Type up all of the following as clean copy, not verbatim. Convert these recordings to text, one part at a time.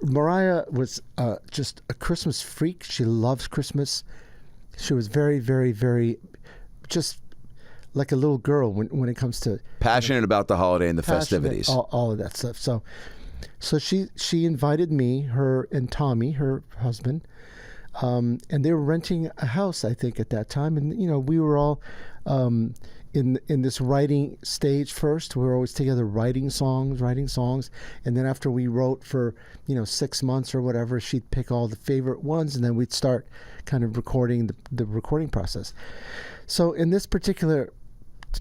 Mariah was just a Christmas freak. She loves Christmas. She was very, very, very, just like a little girl when it comes to passionate about the holiday and the festivities, all of that stuff. So she invited me, her and Tommy, her husband, and they were renting a house, I think, at that time. And we were all in this writing stage first. We were always together writing songs, and then after we wrote for 6 months or whatever, she'd pick all the favorite ones, and then we'd start kind of recording the recording process. So in this particular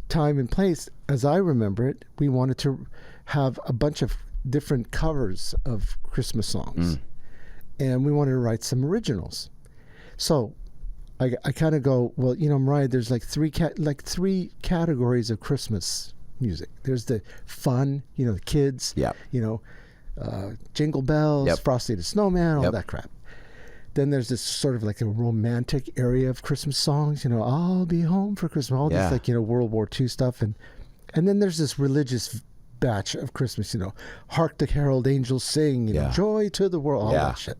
time and place, as I remember it, we wanted to have a bunch of different covers of Christmas songs, and we wanted to write some originals. So I kind of go, well, Mariah, there's like three categories of Christmas music. There's the fun, the kids, Jingle Bells, Frosty the Snowman, all that crap. Then there's this sort of like a romantic area of Christmas songs, I'll be home for Christmas, all this like, World War II stuff. And then there's this religious batch of Christmas, Hark the Herald Angels Sing, Joy to the World, all that shit.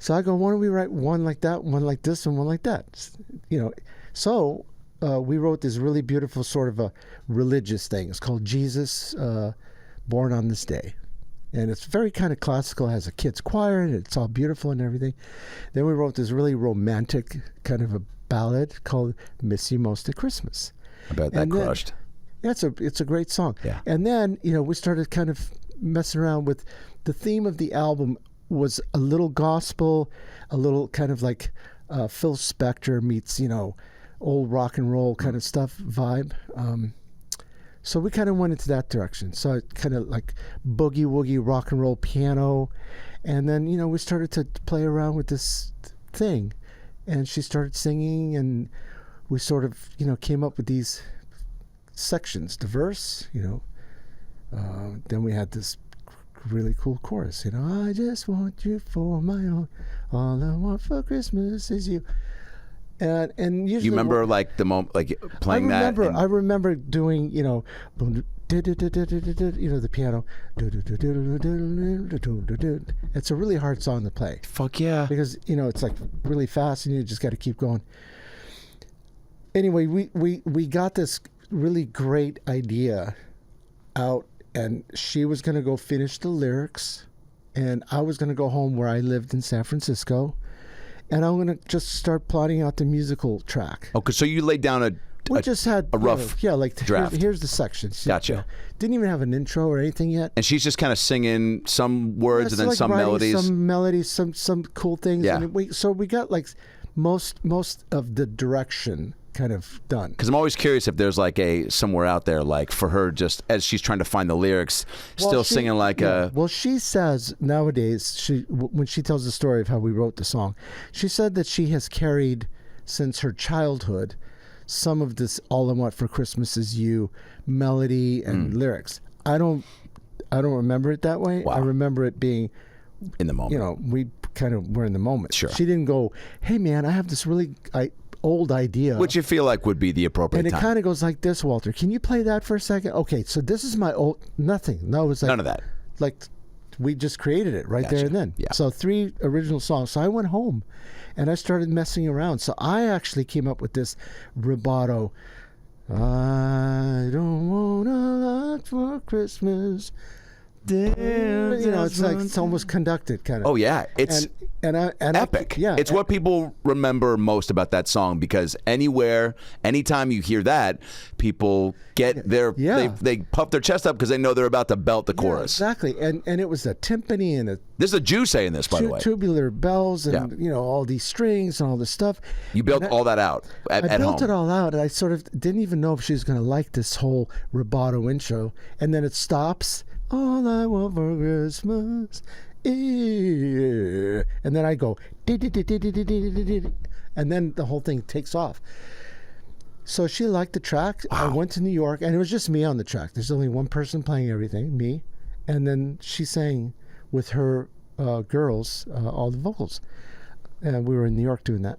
So I go, why don't we write one like that, one like this, and one like that? So we wrote this really beautiful sort of a religious thing. It's called Jesus Born on This Day. And it's very kind of classical, has a kids choir, and it's all beautiful and everything. Then we wrote this really romantic kind of a ballad called Miss You Most at Christmas. I bet that crushed. Yeah, it's a great song. Yeah. And then, we started kind of messing around with the theme of the album was a little gospel, a little kind of like Phil Spector meets, old rock and roll kind of stuff vibe. So we kind of went into that direction. So it kind of like boogie woogie rock and roll piano. And then, we started to play around with this thing. And she started singing, and we sort of, came up with these sections. The verse, then we had this really cool chorus, I just want you for my own. All I want for Christmas is you. And usually, you remember like the moment, like playing that? I remember doing, the piano. It's a really hard song to play. Fuck yeah! Because it's like really fast, and you just got to keep going. Anyway, we got this really great idea out, and she was going to go finish the lyrics, and I was going to go home where I lived in San Francisco. And I'm going to just start plotting out the musical track. Okay, so you laid down a rough draft. Here's the sections. Gotcha. Didn't even have an intro or anything yet. And she's just kind of singing some words and then like some melodies. Some melodies, some cool things. Yeah. And we got like most of the direction kind of done. Because I'm always curious if there's like somewhere out there, like for her, just as she's trying to find the lyrics, singing like a. Well, she says nowadays, when she tells the story of how we wrote the song, she said that she has carried since her childhood some of this "All I Want for Christmas Is You" melody and lyrics. I don't remember it that way. Wow. I remember it being in the moment. We kind of were in the moment. Sure. She didn't go, "Hey man, I have this really old idea," which you feel like would be the appropriate time. And it kind of goes like this, Walter. Can you play that for a second? Okay, so this is my old nothing. No, it's like none of that. Like we just created it right there and then. Yeah. So 3 original songs. So I went home and I started messing around. So I actually came up with this rubato. I don't want a lot for Christmas. It's almost conducted kind of. Oh yeah, it's epic. It's what people remember most about that song, because anytime you hear that, people get they puff their chest up because they know they're about to belt the chorus. Exactly, and it was a timpani and this is a Jew saying this, by the way. Tubular bells and all these strings and all this stuff. You built all that out at home. I built it all out, and I sort of didn't even know if she was going to like this whole rubato intro, and then it stops. All I want for Christmas is... And then I go... And then the whole thing takes off. So she liked the track. Wow. I went to New York, and it was just me on the track. There's only one person playing everything, me. And then she sang with her girls all the vocals. And we were in New York doing that.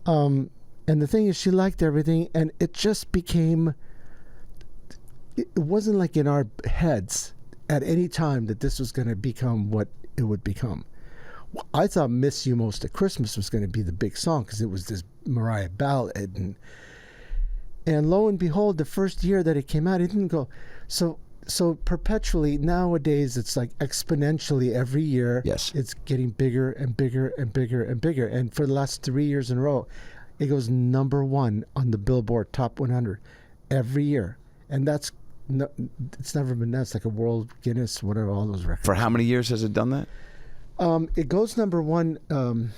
And the thing is, she liked everything, and it just became... It wasn't like in our heads at any time that this was going to become what it would become. I thought Miss You Most at Christmas was going to be the big song because it was this Mariah ballad. And lo and behold, the first year that it came out, it didn't go. So perpetually, nowadays, it's like exponentially every year. Yes. It's getting bigger and bigger and bigger and bigger. And for the last 3 years in a row, it goes number 1 on the Billboard Top 100 every year. And it's never been done. It's like a World Guinness, whatever, all those records. For how many years has it done that? It goes number 1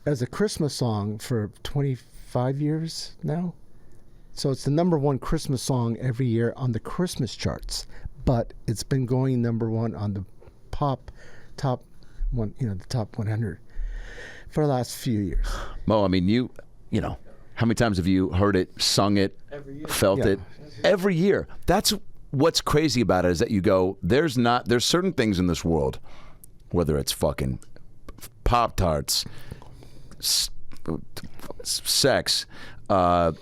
as a Christmas song for 25 years now. So it's the number 1 Christmas song every year on the Christmas charts. But it's been going number 1 on the top 100 for the last few years. Mo, I mean, you know, how many times have you heard it, sung it, felt it? Every year. That's what's crazy about it, is that you go, there's certain things in this world, whether it's fucking Pop-Tarts, sex, fucking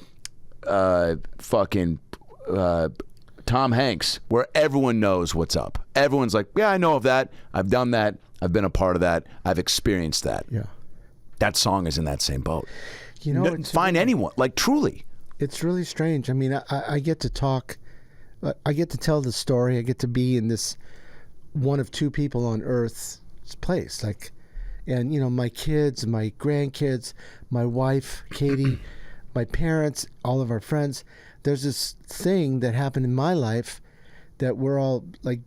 Tom Hanks, where everyone knows what's up. Everyone's like, yeah, I know of that. I've done that. I've been a part of that. I've experienced that. Yeah. That song is in that same boat. You know, find anyone, like, truly. It's really strange. I mean, I get to talk, I get to tell the story. I get to be in this one of 2 people on Earth's place. Like, and, you know, my kids, my grandkids, my wife, Katie, my parents, all of our friends. There's this thing that happened in my life that we're all, like,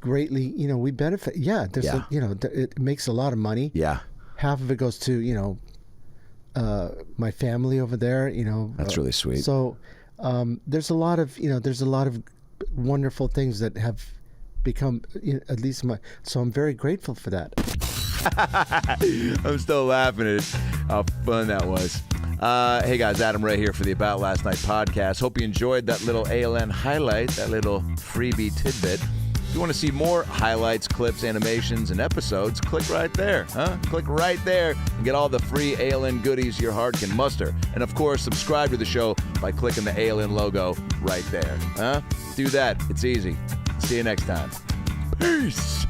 greatly, you know, we benefit. Yeah, it makes a lot of money. Yeah. Half of it goes to, you know, my family over there, you know. That's really sweet. So there's a lot of wonderful things that have become, you know, at least so I'm very grateful for that. I'm still laughing at how fun that was. Hey guys, Adam Ray here for the About Last Night podcast. Hope you enjoyed that little ALN highlight, that little freebie tidbit. If you want to see more highlights, clips, animations, and episodes, click right there. Click right there and get all the free ALN goodies your heart can muster. And of course, subscribe to the show by clicking the ALN logo right there. Do that. It's easy. See you next time. Peace.